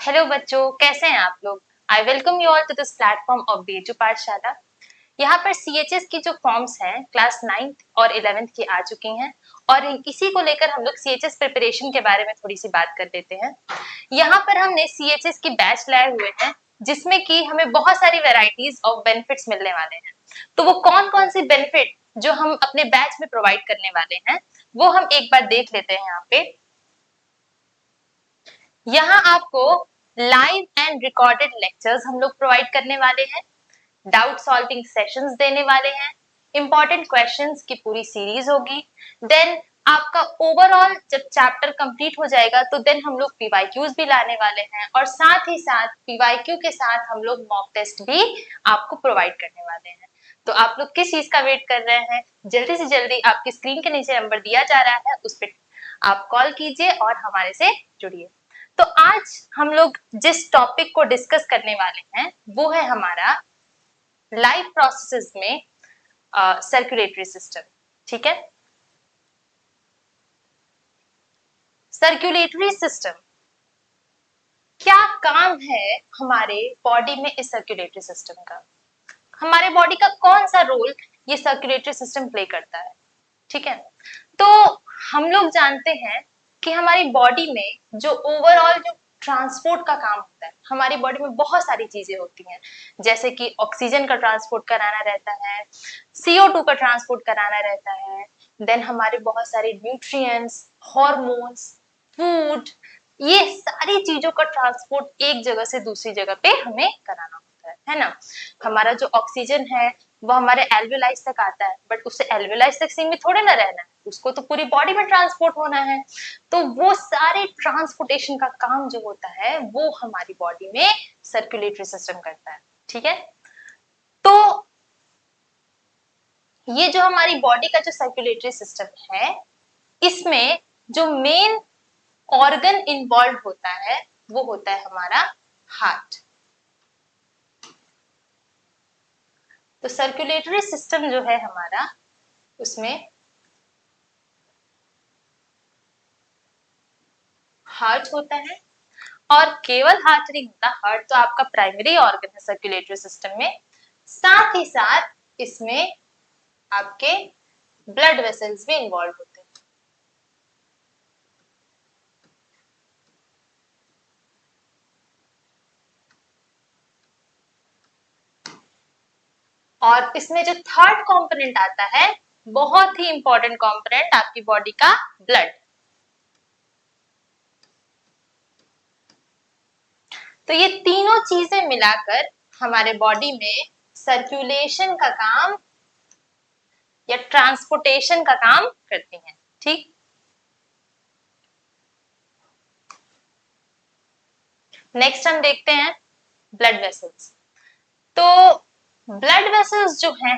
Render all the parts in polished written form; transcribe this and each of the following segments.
Hello बच्चों, कैसे हैं आप लोग। I welcome you all to this platform of BHU Pathshala. यहाँ पर सीएचएस की जो फॉर्म्स हैं क्लास 9th और 11th की आ चुकी हैं और इसी को लेकर हम लोग सीएचएस प्रिपरेशन के बारे में थोड़ी सी बात कर लेते हैं। यहाँ पर हमने सीएचएस की बैच लाए हुए हैं जिसमें कि हमें बहुत सारी वेराइटीज ऑफ बेनिफिट्स मिलने वाले हैं। तो वो कौन कौन सी बेनिफिट जो हम अपने बैच में प्रोवाइड करने वाले हैं वो हम एक बार देख लेते हैं। यहाँ पे यहाँ आपको लाइव एंड रिकॉर्डेड लेक्चर्स हम लोग प्रोवाइड करने वाले हैं, डाउट सॉल्विंग सेशंस देने वाले हैं, इंपॉर्टेंट क्वेश्चंस की पूरी सीरीज होगी। देन आपका ओवरऑल जब चैप्टर कंप्लीट हो जाएगा तो देन हम लोग पीवाईक्यूज भी लाने वाले हैं और साथ ही साथ पीवाईक्यू के साथ हम लोग मॉक टेस्ट भी आपको प्रोवाइड करने वाले हैं। तो आप लोग किस चीज का वेट कर रहे हैं? जल्दी से जल्दी आपकी स्क्रीन के नीचे नंबर दिया जा रहा है, उस पर आप कॉल कीजिए और हमारे से जुड़िए। तो आज हम लोग जिस टॉपिक को डिस्कस करने वाले हैं वो है हमारा लाइफ प्रोसेसेस में सर्कुलेटरी सिस्टम। ठीक है, सर्कुलेटरी सिस्टम क्या काम है हमारे बॉडी में? इस सर्कुलेटरी सिस्टम का हमारे बॉडी का कौन सा रोल ये सर्कुलेटरी सिस्टम प्ले करता है? ठीक है, तो हम लोग जानते हैं कि हमारी बॉडी में जो ओवरऑल जो ट्रांसपोर्ट का काम होता है, हमारी बॉडी में बहुत सारी चीजें होती हैं, जैसे कि ऑक्सीजन का ट्रांसपोर्ट कराना रहता है, CO2 का ट्रांसपोर्ट कराना रहता है, देन हमारे बहुत सारे न्यूट्रिएंट्स, हार्मोन्स, फूड, ये सारी चीजों का ट्रांसपोर्ट एक जगह से दूसरी जगह पे हमें कराना होता है ना। हमारा जो ऑक्सीजन है वो हमारे एल्वेलाइज तक आता है, बट उससे एल्वेलाइज तक सीमित थोड़े ना रहना है, उसको तो पूरी बॉडी में ट्रांसपोर्ट होना है। तो वो सारे ट्रांसपोर्टेशन का काम जो होता है वो हमारी बॉडी में सर्कुलेटरी सिस्टम करता है। ठीक है, तो ये जो हमारी बॉडी का जो सर्कुलेटरी सिस्टम है इसमें जो मेन ऑर्गन इन्वॉल्व होता है वो होता है हमारा हार्ट। तो सर्कुलेटरी सिस्टम जो है हमारा उसमें हार्ट होता है और केवल हार्ट नहीं होता, हार्ट तो आपका प्राइमरी ऑर्गन है सर्कुलेटरी सिस्टम में, साथ ही साथ इसमें आपके ब्लड वेसल्स भी इन्वॉल्व होते हैं। और इसमें जो थर्ड कंपोनेंट आता है, बहुत ही इंपॉर्टेंट कंपोनेंट आपकी बॉडी का, ब्लड। तो ये तीनों चीजें मिलाकर हमारे बॉडी में सर्कुलेशन का काम या ट्रांसपोर्टेशन का काम करती हैं। ठीक, नेक्स्ट हम देखते हैं ब्लड वेसल्स। तो ब्लड वेसल्स जो हैं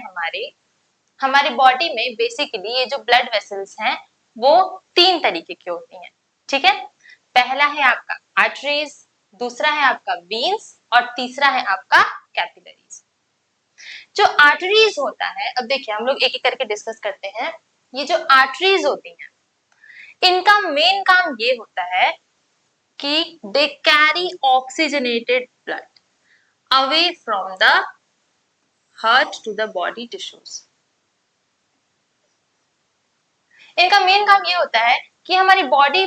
हमारी बॉडी में बेसिकली ये जो ब्लड वेसल्स हैं वो तीन तरीके की होती हैं। ठीक है, पहला है आपका आर्टरीज, दूसरा है आपका वीन्स और तीसरा है आपका कैपिलरीज। जो आर्टरीज होता है, अब देखिए हम लोग एक एक करके डिस्कस करते हैं। ये जो आर्टरीज होती हैं इनका मेन काम ये होता है कि they carry oxygenated blood away from the heart to the body tissues. इनका मेन काम ये होता है कि हमारी बॉडी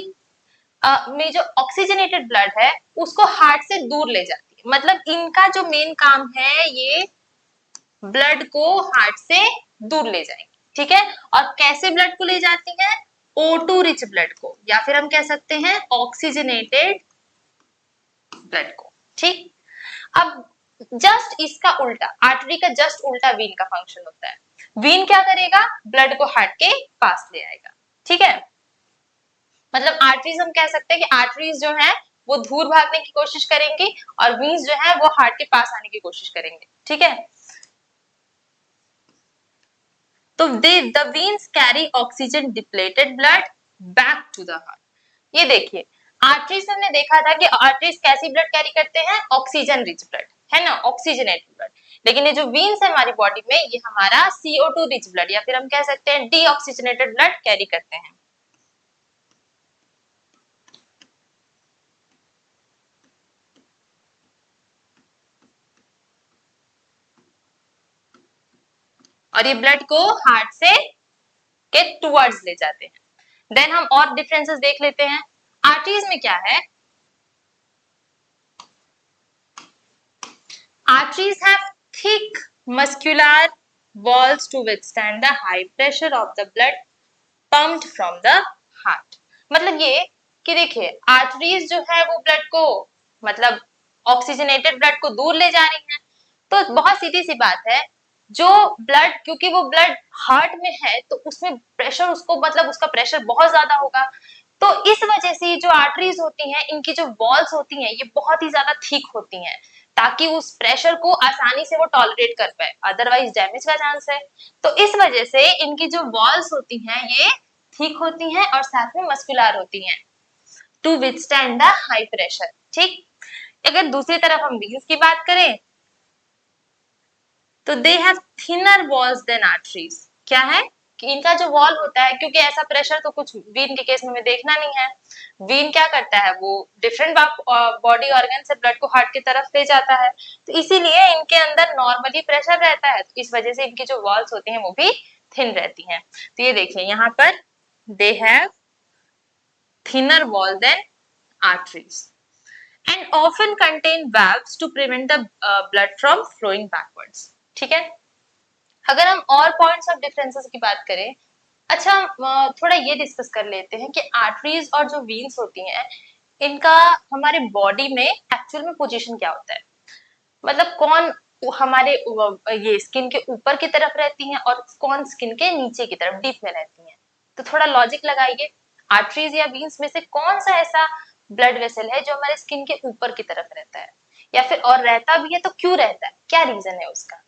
में जो ऑक्सीजनेटेड ब्लड है उसको हार्ट से दूर ले जाती है। मतलब इनका जो मेन काम है ये ब्लड को हार्ट से दूर ले जाएंगे। ठीक है, और कैसे ब्लड को ले जाती है? O2 रिच ब्लड को, या फिर हम कह सकते हैं ऑक्सीजनेटेड ब्लड को। ठीक, अब जस्ट इसका उल्टा, आर्टरी का जस्ट उल्टा वीन का फंक्शन होता है। वीन क्या करेगा? ब्लड को हार्ट के पास ले आएगा। ठीक है, मतलब आर्टरीज हम कह सकते हैं कि आर्टरीज जो है वो दूर भागने की कोशिश करेंगी और वीन्स जो है वो हार्ट के पास आने की कोशिश करेंगे। ठीक है, तो the veins carry oxygen depleted blood back to the heart. ये देखिए, आर्टरीज हमने देखा था कि आर्टरीज कैसी ब्लड कैरी करते हैं? ऑक्सीजन रिच ब्लड, है ना, ऑक्सीजनेटेड ब्लड। लेकिन ये जो वीन्स है हमारी बॉडी में ये हमारा CO2 रिच ब्लड या फिर हम कह सकते हैं डीऑक्सीजनेटेड ब्लड कैरी करते हैं। और ये ब्लड को हार्ट से के टुवर्ड्स ले जाते हैं। देन हम और डिफरेंसेस देख लेते हैं। आर्टरीज में क्या है, arteries have thick muscular walls to withstand the high pressure of the blood pumped from the heart। मतलब ये कि देखिए आर्टरीज जो है वो ब्लड को मतलब ऑक्सीजनेटेड ब्लड को दूर ले जा रही हैं। तो बहुत सीधी सी बात है, जो ब्लड क्योंकि वो ब्लड हार्ट में है तो उसमें प्रेशर उसको मतलब उसका प्रेशर बहुत ज्यादा होगा। तो इस वजह से जो आर्टरीज होती हैं इनकी जो वॉल्स होती हैं ये बहुत ही ज्यादा थिक होती हैं ताकि उस प्रेशर को आसानी से वो टॉलरेट कर पाए, अदरवाइज डैमेज का चांस है। तो इस वजह से इनकी जो वॉल्स होती हैं ये थिक होती हैं और साथ में मस्कुलर होती हैं to withstand the high pressure. ठीक, अगर दूसरी तरफ हम वीन्स की बात करें तो they have thinner walls than arteries. क्या है कि इनका जो वॉल होता है, क्योंकि ऐसा प्रेशर तो कुछ वीन के केस में हमें देखना नहीं है। वीन क्या करता है, वो डिफरेंट बॉडी ऑर्गन से ब्लड को हार्ट की तरफ ले जाता है, तो इसीलिए इनके अंदर नॉर्मली प्रेशर रहता है, तो इस वजह से इनकी जो वॉल्स होती हैं वो भी थिन रहती हैं। तो ये देखिए यहाँ पर they have thinner wall than arteries and often contain valves to prevent the blood from flowing backwards। ठीक है, अगर हम और पॉइंट्स ऑफ डिफरेंसेस की बात करें, अच्छा थोड़ा ये डिस्कस कर लेते हैं कि आर्टरीज और जो वीन्स होती हैं इनका हमारे बॉडी में एक्चुअल में पोजीशन क्या होता है, मतलब कौन हमारे ये स्किन के ऊपर की तरफ रहती हैं और कौन स्किन के नीचे की तरफ डीप में रहती हैं। तो थोड़ा लॉजिक लगाइए, आर्टरीज या वीन्स में से कौन सा ऐसा ब्लड वेसल है जो हमारे स्किन के ऊपर की तरफ रहता है, या फिर और रहता भी है तो क्यों रहता है, क्या रीजन है उसका।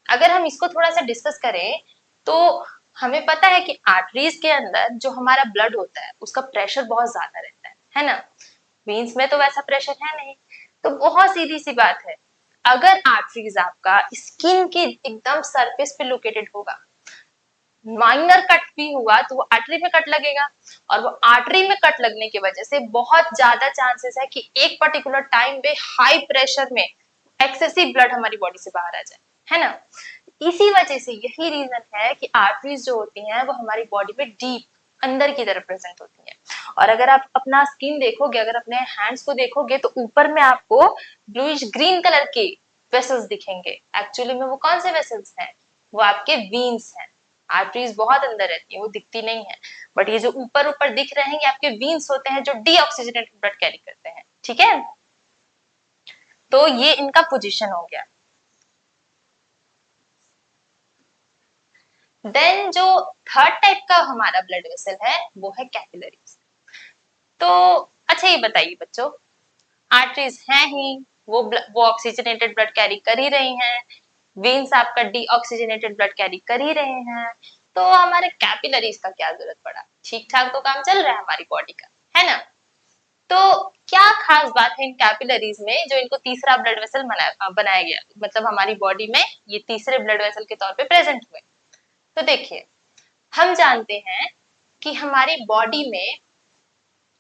अगर हम इसको थोड़ा सा डिस्कस करें तो हमें पता है कि आर्टरीज के अंदर जो हमारा ब्लड होता है उसका प्रेशर बहुत ज्यादा रहता है ना। वीन्स में तो वैसा प्रेशर है नहीं। तो बहुत सीधी सी बात है, अगर आर्टरीज आपका स्किन के एकदम सरफेस पे लोकेटेड होगा, माइनर कट भी हुआ तो वो आर्टरी में कट लगेगा, और वो आर्टरी में कट लगने की वजह से बहुत ज्यादा चांसेस है कि एक पर्टिकुलर टाइम पे हाई प्रेशर में एक्सेसिव ब्लड हमारी बॉडी से बाहर आ जाए, है ना। इसी वजह से यही रीजन है कि आर्टरीज जो होती हैं वो हमारी बॉडी में डीप अंदर की तरफ प्रेजेंट होती हैं। और अगर आप अपना स्किन देखोगे, अगर अपने हैंड्स को देखोगे तो ऊपर में आपको ब्लूइश ग्रीन कलर के वेसल्स दिखेंगे। एक्चुअली में वो कौन से वेसल्स हैं, वो आपके वीन्स हैं। आर्टरीज बहुत अंदर रहती है, वो दिखती नहीं है, बट ये जो ऊपर ऊपर दिख रहे हैं ये आपके वीन्स होते हैं जो डीऑक्सीजनेटेड ब्लड कैरी करते हैं। ठीक है, तो ये इनका पोजीशन हो गया। देन जो थर्ड टाइप का हमारा ब्लड वेसल है वो है कैपिलरीज। तो अच्छा ये बताइए बच्चों, आर्टरीज हैं ही, वो ऑक्सीजनेटेड ब्लड कैरी कर ही रही हैं, वेन्स आपका डीऑक्सीजनेटेड ब्लड कैरी कर ही रहे हैं, तो हमारे कैपिलरीज का क्या जरूरत पड़ा, ठीक ठाक तो काम चल रहा है हमारी बॉडी का, है ना। तो क्या खास बात है इन कैपिलरीज में जो इनको तीसरा ब्लड वेसल बनाया गया, मतलब हमारी बॉडी में ये तीसरे ब्लड वेसल के तौर पे प्रेजेंट हुए। तो देखिए, हम जानते हैं कि हमारी बॉडी में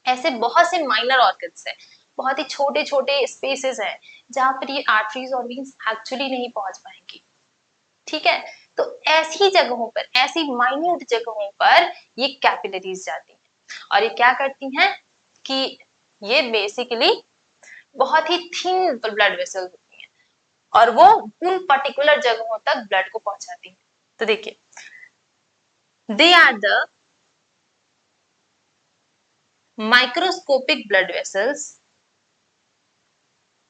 ऐसे बहुत से माइनर ऑर्गन्स हैं, बहुत ही छोटे छोटे स्पेसेस हैं जहां पर ये आर्टरीज और वीन्स एक्चुअली नहीं पहुंच पाएंगी। ठीक है, तो ऐसी जगहों पर, ऐसी माइन्यूट जगहों पर ये कैपिलरीज जाती हैं और ये क्या करती हैं कि ये बेसिकली बहुत ही थिन ब्लड वेसल्स होती हैं और वो उन पर्टिकुलर जगहों तक ब्लड को पहुंचाती हैं। तो देखिए, they are the microscopic blood vessels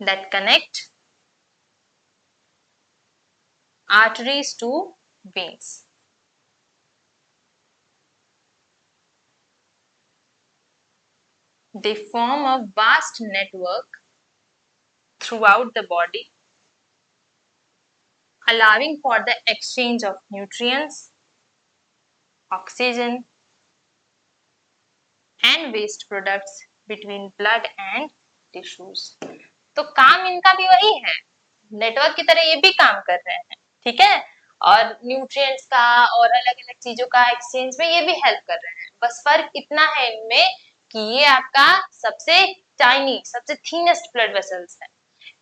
that connect arteries to veins। They form a vast network throughout the body, allowing for the exchange of nutrients, oxygen and waste products between blood and tissues। तो काम इनका भी वही है, network की तरह ये भी काम कर रहे हैं। ठीक है, और न्यूट्रिएंट्स का और अलग अलग चीजों का एक्सचेंज में ये भी हेल्प कर रहे हैं। बस फर्क इतना है इनमें कि ये आपका सबसे टाइनी, सबसे थीनेस्ट ब्लड वेसल्स है।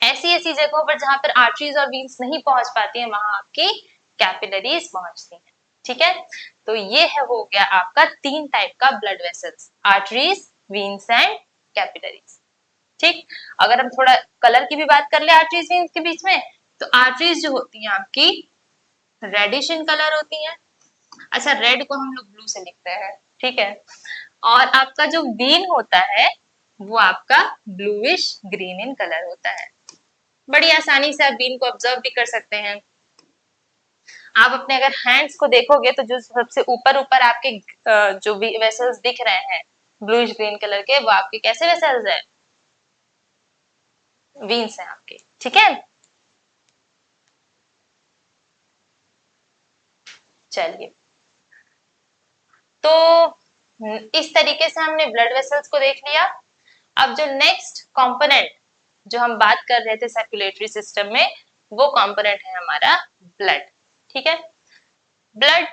ऐसी ऐसी जगहों पर जहां पर आर्टरीज और वीन्स नहीं पहुंच पाती हैं वहां आपकी कैपिलरीज पहुंचती हैं। ठीक है, तो ये है हो गया आपका 3 टाइप का blood vessels, arteries, veins and capillaries. ठीक, अगर हम थोड़ा कलर की भी बात कर ले आर्टरीज वीन्स के बीच में, तो आर्टरीज जो होती हैं आपकी रेडिश इन कलर होती हैं। अच्छा, रेड को हम लोग ब्लू से लिखते हैं, ठीक है। और आपका जो वीन होता है वो आपका ब्लूइश ग्रीन इन कलर होता है। बड़ी आसानी से आप वीन को ऑब्जर्व भी कर सकते हैं। आप अपने अगर हैंड्स को देखोगे तो जो सबसे ऊपर ऊपर आपके जो वेसल्स दिख रहे हैं ब्लूइश ग्रीन कलर के, वो आपके कैसे वेसल्स है? वीन्स हैं आपके। ठीक है, चलिए, तो इस तरीके से हमने ब्लड वेसल्स को देख लिया। अब जो नेक्स्ट कंपोनेंट जो हम बात कर रहे थे सर्कुलेटरी सिस्टम में, वो कंपोनेंट है हमारा ब्लड। ठीक है, ब्लड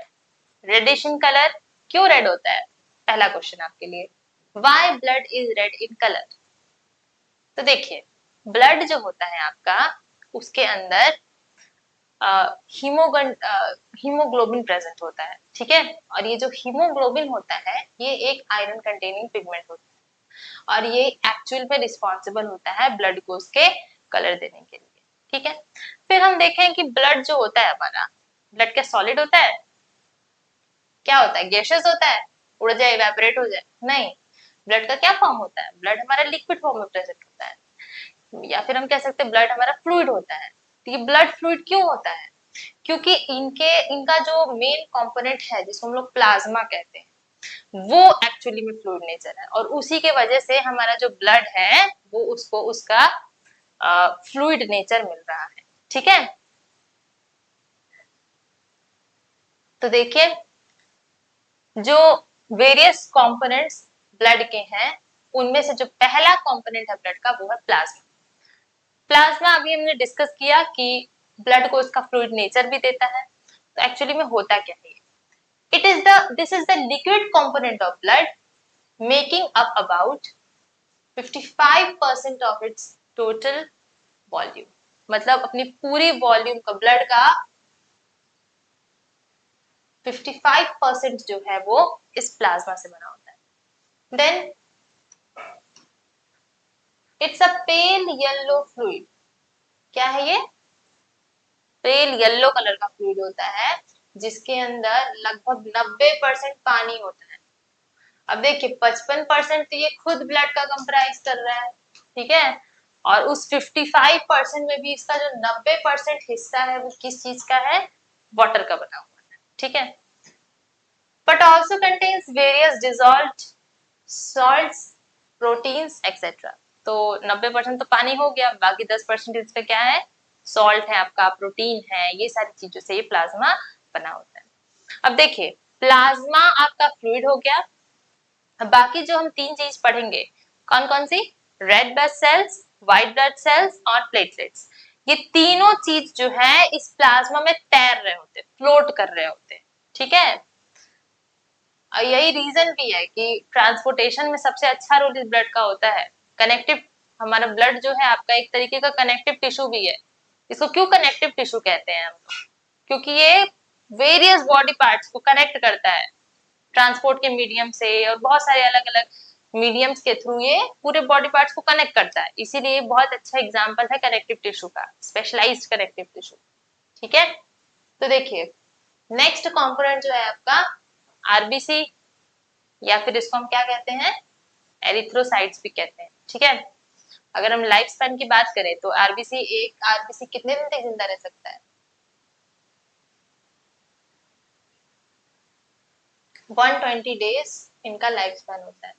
रेडिश इन कलर, क्यों रेड होता है? पहला क्वेश्चन आपके लिए, why blood is red in colour? तो देखिए, ब्लड जो होता है आपका, उसके अंदर हीमोग्लोबिन प्रेजेंट होता है। ठीक है, और ये जो हीमोग्लोबिन होता है ये एक आयरन कंटेनिंग पिगमेंट होता है, और ये एक्चुअल में रिस्पॉन्सिबल होता है ब्लड को उसके कलर देने के लिए। ठीक है, फिर हम देखें कि ब्लड जो होता है हमारा, ब्लड क्या सॉलिड होता है? क्या होता है? गैसियस होता है, उड़ जाए, इवेपोरेट हो जाए? नहीं, ब्लड का क्या फॉर्म होता है? ब्लड हमारा लिक्विड फॉर्म में प्रेजेंट होता है, या फिर हम कह सकते हैं ब्लड हमारा फ्लूइड होता है। तो ये ब्लड फ्लूइड क्यों होता है? क्योंकि इनका जो मेन कंपोनेंट है जिसको हम लोग प्लाज्मा कहते हैं, वो एक्चुअली में फ्लूइड नेचर है, और उसी के वजह से हमारा जो ब्लड है वो उसको उसका फ्लूइड नेचर मिल रहा है। ठीक है, तो देखिए, जो वेरियस कंपोनेंट्स ब्लड के हैं, उनमें से जो पहला कंपोनेंट है ब्लड का वो है प्लाज्मा। प्लाज्मा अभी हमने डिस्कस किया कि ब्लड को उसका फ्लूइड नेचर भी देता है। तो एक्चुअली में होता क्या है? this is the liquid component of blood, making up about 55% of its total volume। मतलब अपनी पूरी वॉल्यूम का, ब्लड का 55% जो है वो इस प्लाज्मा से बना होता है। Then it's a pale yellow fluid. क्या है ये? पेल येलो कलर का फ्लूइड होता है, जिसके अंदर लगभग 90% पानी होता है। अब देखिए, 55% तो ये खुद ब्लड का कंप्राइज कर रहा है, ठीक है, और उस 55% में भी इसका जो 90% हिस्सा है वो किस चीज का है? वाटर का बना हुआ है। ठीक है, but also contains various dissolved salts, proteins etcetera. तो 90% तो पानी हो गया, बाकी 10% इसमें क्या है? सॉल्ट है आपका, प्रोटीन है, ये सारी चीजों से ये प्लाज्मा बना होता है। अब देखिए, प्लाज्मा आपका फ्लूइड हो गया। बाकी जो हम 3 चीज पढ़ेंगे, कौन कौन सी? Red blood cells, white blood cells और प्लेटलेट्स। ये तीनों चीज जो है इस प्लाज्मा में तैर रहे होते, फ्लोट कर रहे होते। ठीक है, और यही रीजन भी है कि ट्रांसपोर्टेशन में सबसे अच्छा रोल इस ब्लड का होता है। कनेक्टिव, हमारा ब्लड जो है आपका एक तरीके का कनेक्टिव टिश्यू भी है। इसको क्यों कनेक्टिव टिश्यू कहते हैं हम लोग? क्योंकि ये वेरियस बॉडी पार्ट्स को कनेक्ट करता है ट्रांसपोर्ट के मीडियम से, और बहुत सारे अलग अलग मीडियम्स के थ्रू ये पूरे बॉडी पार्ट्स को कनेक्ट करता है। इसीलिए बहुत अच्छा एग्जांपल है कनेक्टिव टिश्यू का, स्पेशलाइज्ड कनेक्टिव टिश्यू। ठीक है, तो देखिए, नेक्स्ट कंपोनेंट जो है आपका आरबीसी, या फिर इसको हम क्या कहते हैं? एरिथ्रोसाइट्स भी कहते हैं। ठीक है, अगर हम लाइफ स्पैन की बात करें तो एक आरबीसी कितने दिन तक जिंदा रह सकता है? 120 डेज इनका लाइफ स्पैन होता है।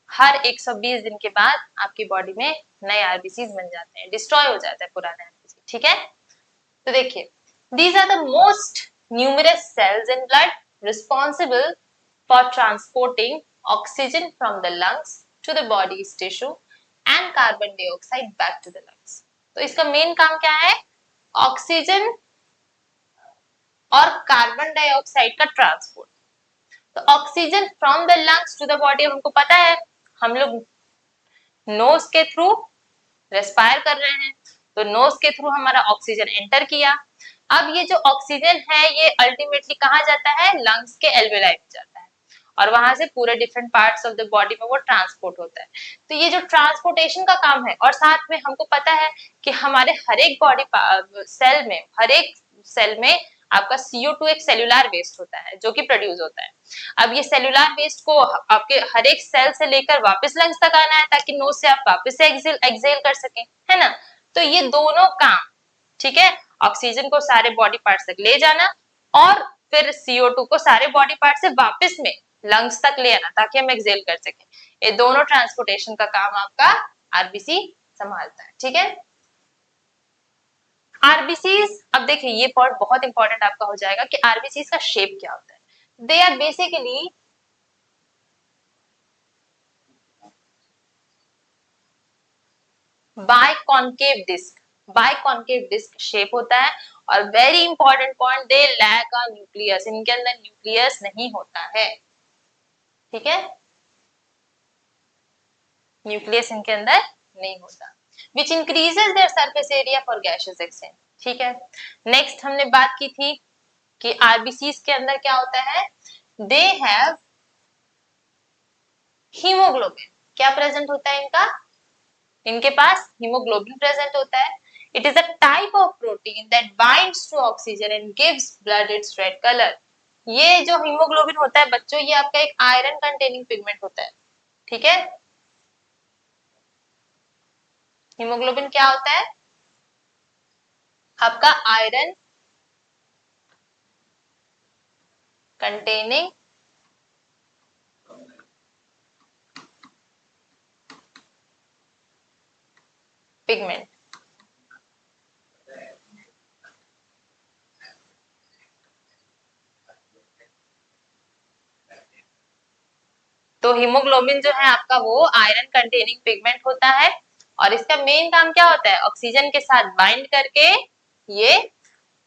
हर 120 दिन के बाद आपकी बॉडी में नए आरबीसी बन जाते हैं, डिस्ट्रॉय हो जाता है पुराने आरबीसी। ठीक है, तो देखिए, these are the most numerous cells in blood responsible for transporting oxygen from the lungs to the body's tissue and carbon dioxide back to the lungs। तो इसका मेन काम क्या है? ऑक्सीजन और कार्बन डाइऑक्साइड का ट्रांसपोर्ट। तो oxygen from the lungs to the body, हमको पता है हम लोग नोज के थ्रू रेस्पायर कर रहे हैं, तो नोज के थ्रू हमारा ऑक्सीजन एंटर किया, अब ये जो ऑक्सीजन है ये अल्टीमेटली कहाँ जाता है, लंग्स के एल्वेलाई में जाता है और वहां से पूरे different parts of the body में वो ट्रांसपोर्ट होता है। तो ये जो ट्रांसपोर्टेशन का काम है, और साथ में हमको पता है कि हमारे हर एक बॉडी सेल में, हर एक सेल में आपका CO2 एक सेल्यूलर वेस्ट होता है जो कि प्रोड्यूस होता है। अब ये सेल्यूलर वेस्ट को आपके हर एक सेल से लेकर वापस लंग्स तक आना है ताकि नोज से आप वापस से एक्सेल कर सकें, है ना। तो ये दोनों काम, ठीक है, ऑक्सीजन को सारे बॉडी पार्ट्स तक ले जाना और फिर CO2 को सारे बॉडी पार्ट से वापस में लंग्स तक ले आना ताकि हम एक्सेल कर सकें। ये दोनों ट्रांसपोर्टेशन का काम आपका आरबीसी संभालता है, ठीक है। आरबीसीज, अब देखिए ये पॉइंट बहुत इंपॉर्टेंट आपका हो जाएगा कि आरबीसीज का शेप क्या होता है। They are basically biconcave disc, biconcave disc shape होता है और very important point, they lack a nucleus, इनके अंदर न्यूक्लियस नहीं होता है, ठीक है, न्यूक्लियस इनके अंदर नहीं होता, which increases their surface area for gaseous exchange, ठीक है। नेक्स्ट हमने बात की थी कि आरबीसीज के अंदर क्या होता है, दे हैव हीमोग्लोबिन, क्या प्रेजेंट होता है इनका, इनके पास हीमोग्लोबिन प्रेजेंट होता है। It is a type of protein that binds to oxygen and gives blood its red colour. ये जो हीमोग्लोबिन होता है बच्चों, ये आपका एक आयरन कंटेनिंग पिगमेंट होता है, ठीक है। हीमोग्लोबिन क्या होता है आपका, आयरन कंटेनिंग पिगमेंट। तो हीमोग्लोबिन जो है आपका वो आयरन कंटेनिंग पिगमेंट होता है और इसका मेन काम क्या होता है, ऑक्सीजन के साथ बाइंड करके ये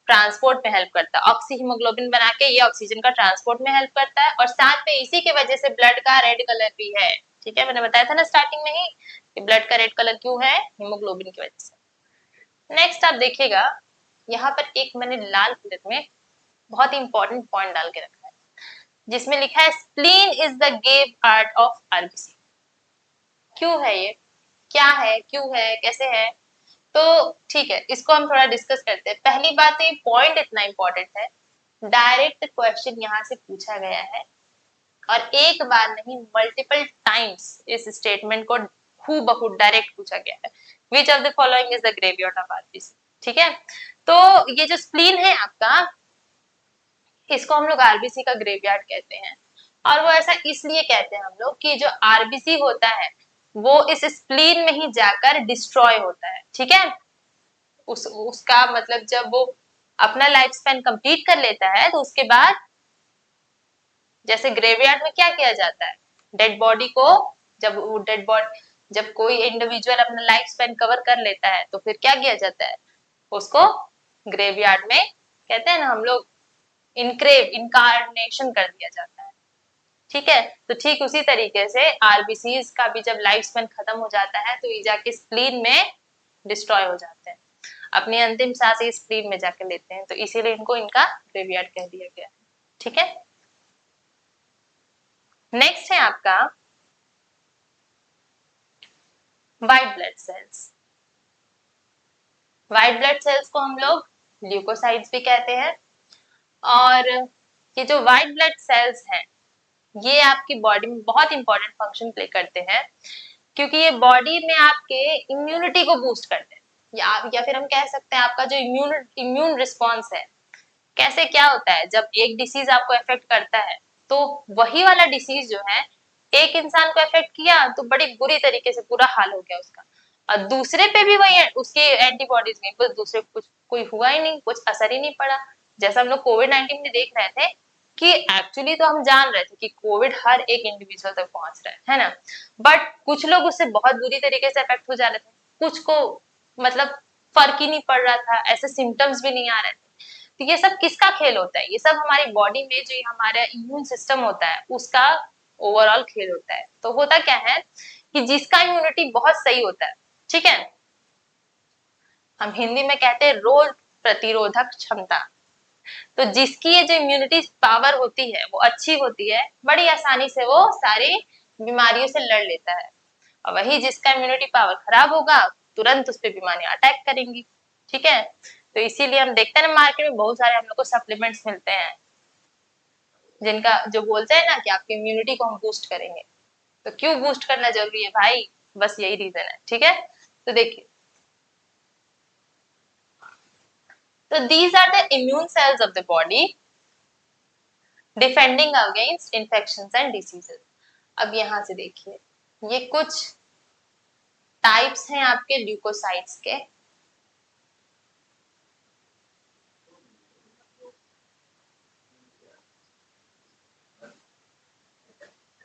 ट्रांसपोर्ट में हेल्प करता है, ऑक्सी हीमोग्लोबिन बना के ये ऑक्सीजन का ट्रांसपोर्ट में हेल्प करता है और साथ में इसी की वजह से ब्लड का रेड कलर भी है, ठीक है। मैंने बताया था ना स्टार्टिंग में ही कि ब्लड का रेड कलर क्यों है, हीमोग्लोबिन की वजह से। नेक्स्ट आप देखिएगा यहाँ पर एक मैंने लाल कलर में बहुत इंपॉर्टेंट पॉइंट डाल के रखा है जिसमें लिखा है spleen is the gave art of RBC. क्यों है ये, क्या है, क्यों है, कैसे है, तो ठीक है, इसको हम थोड़ा डिस्कस करते हैं। पहली बात, ये पॉइंट इतना इंपॉर्टेंट है, डायरेक्ट क्वेश्चन यहाँ से पूछा गया है और एक बार नहीं मल्टीपल टाइम्स इस स्टेटमेंट को हूबहू डायरेक्ट पूछा गया है, विच of the following is the graveyard of RBC, ठीक है। तो ये जो स्प्लीन है आपका, इसको हम लोग आरबीसी का ग्रेवयार्ड कहते हैं और वो ऐसा इसलिए कहते हैं हम लोग कि जो आरबीसी होता है वो इस स्प्लीन में ही जाकर डिस्ट्रॉय होता है, ठीक है। उसका मतलब जब वो अपना लाइफ स्पैन कंप्लीट कर लेता है तो उसके बाद जैसे ग्रेवयार्ड में क्या किया जाता है, डेड बॉडी को, जब वो डेड बॉडी, जब कोई इंडिविजुअल अपना लाइफ स्पैन कवर कर लेता है तो फिर क्या किया जाता है, उसको ग्रेवयार्ड में कहते हैं ना हम लोग इनकारनेशन कर दिया जाता है, ठीक है। तो ठीक उसी तरीके से आरबीसीज का भी जब लाइफ स्पैन खत्म हो जाता है तो ये जाके स्प्लीन में डिस्ट्रॉय हो जाते हैं, अपनी अंतिम सांस स्प्लीन में जाके लेते हैं, तो इसीलिए इनको इनका ग्रेवयार्ड कह दिया गया, ठीक है। नेक्स्ट है आपका white blood cells. White blood sales को हम लोग ल्यूकोसाइट्स भी कहते हैं और ये जो व्हाइट ब्लड सेल्स हैं ये आपकी बॉडी में बहुत इंपॉर्टेंट फंक्शन प्ले करते हैं क्योंकि ये बॉडी में आपके इम्यूनिटी को बूस्ट करते हैं या फिर हम कह सकते हैं आपका जो इम्यून रिस्पॉन्स है, कैसे क्या होता है जब एक डिसीज आपको अफेक्ट करता है तो वही वाला डिसीज जो है एक इंसान को अफेक्ट किया तो बड़ी बुरी तरीके से पूरा हाल हो गया उसका और दूसरे पे भी वही उसके एंटीबॉडीज गई, बस दूसरे को कुछ कोई हुआ ही नहीं, कुछ असर ही नहीं पड़ा। जैसा हम लोग कोविड-19 में देख रहे थे कि एक्चुअली तो हम जान रहे थे कि कोविड हर एक इंडिविजुअल तक पहुंच रहा है ना, बट कुछ लोग उससे बहुत बुरी तरीके से अफेक्ट हो जा रहे थे, कुछ को मतलब फर्क ही नहीं पड़ रहा था, ऐसे सिम्टम्स भी नहीं आ रहे थे। तो ये सब किसका खेल होता है, ये सब हमारी बॉडी में जो हमारा इम्यून सिस्टम होता है उसका ओवरऑल खेल होता है। तो होता क्या है कि जिसका इम्यूनिटी बहुत सही होता है, ठीक है, हम हिंदी में कहते हैं रोल प्रतिरोधक क्षमता। तो जिसकी ये जो इम्यूनिटी पावर होती है वो अच्छी होती है, बड़ी आसानी से वो सारी बीमारियों से लड़ लेता है। और वही जिसका इम्यूनिटी पावर खराब होगा तुरंत उस पर बीमारियां अटैक करेंगी। ठीक है, तो इसीलिए हम देखते हैं मार्केट में बहुत सारे हम लोग को सप्लीमेंट्स मिलते हैं जिनका जो बोलते हैं ना कि आपकी इम्यूनिटी को हम बूस्ट करेंगे। तो क्यों बूस्ट करना जरूरी है भाई, बस यही रीजन है। ठीक है, तो देखिए, तो these are the immune cells of the body defending against infections and diseases। अब यहां से देखिए, ये कुछ टाइप्स हैं आपके ल्यूकोसाइट्स के।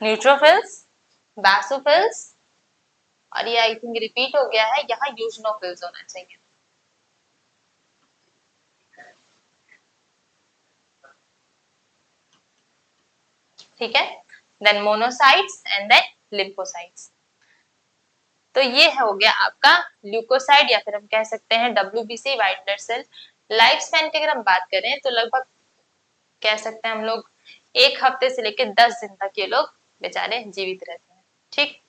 न्यूट्रोफिल्स, बैसोफिल्स, और ये आई थिंक रिपीट हो गया है, यहाँ यूजनोफिल्स होना चाहिए। ठीक है, then monocytes and then lymphocytes. तो ये हो गया आपका ल्यूकोसाइड या फिर हम कह सकते हैं WBC, white blood cell. Life span की अगर हम बात करें तो लगभग कह सकते हैं हम लोग 1 हफ्ते से लेकर 10 दिन तक ये लोग बेचारे जीवित रहते हैं। ठीक,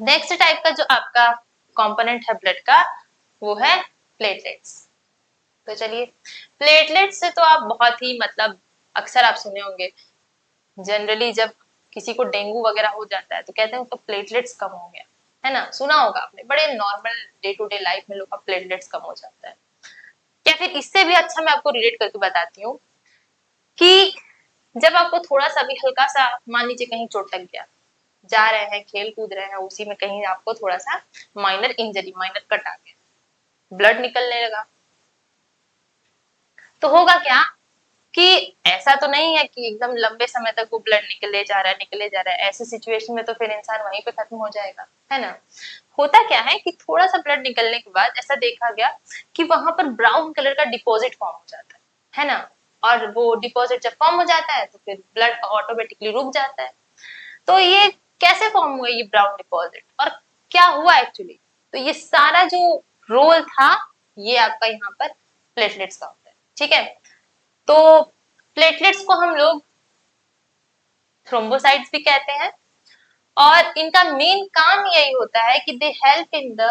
नेक्स्ट टाइप का जो आपका कंपोनेंट है ब्लड का वो है प्लेटलेट्स। तो चलिए, प्लेटलेट्स से तो आप बहुत ही मतलब अक्सर आप सुने होंगे, जनरली जब किसी को डेंगू वगैरह हो जाता है तो कहते हैं उसका प्लेटलेट्स कम हो गया, है ना, सुना होगा आपने, बड़े normal day to day life में लोग का प्लेटलेट्स कम हो जाता है। या फिर इससे भी अच्छा मैं आपको रिलेट करके बताती हूँ कि जब आपको थोड़ा सा भी हल्का सा मान लीजिए कहीं चोट लग गया, जा रहे हैं खेल कूद रहे हैं, उसी में कहीं आपको थोड़ा सा माइनर इंजरी, माइनर कट आ गया, ब्लड निकलने लगा, तो होगा क्या कि ऐसा तो नहीं है कि एकदम लंबे समय तक वो ब्लड निकले जा रहा है, निकले जा रहा है। ऐसे सिचुएशन में तो फिर इंसान वहीं पे खत्म हो जाएगा, है ना। होता क्या है कि थोड़ा सा ब्लड निकलने के बाद ऐसा देखा गया कि वहां पर ब्राउन कलर का डिपॉजिट फॉर्म हो जाता है ना। और वो डिपॉजिट जब फॉर्म हो जाता है तो फिर ब्लड ऑटोमेटिकली रुक जाता है। तो ये कैसे फॉर्म हुआ ये ब्राउन डिपॉजिट और क्या हुआ एक्चुअली, तो ये सारा जो रोल था ये आपका यहाँ पर प्लेटलेट्स का होता है। ठीक है, तो प्लेटलेट्स को हम लोग थ्रोम्बोसाइट्स भी कहते हैं और इनका मेन काम यही होता है कि दे हेल्प इन द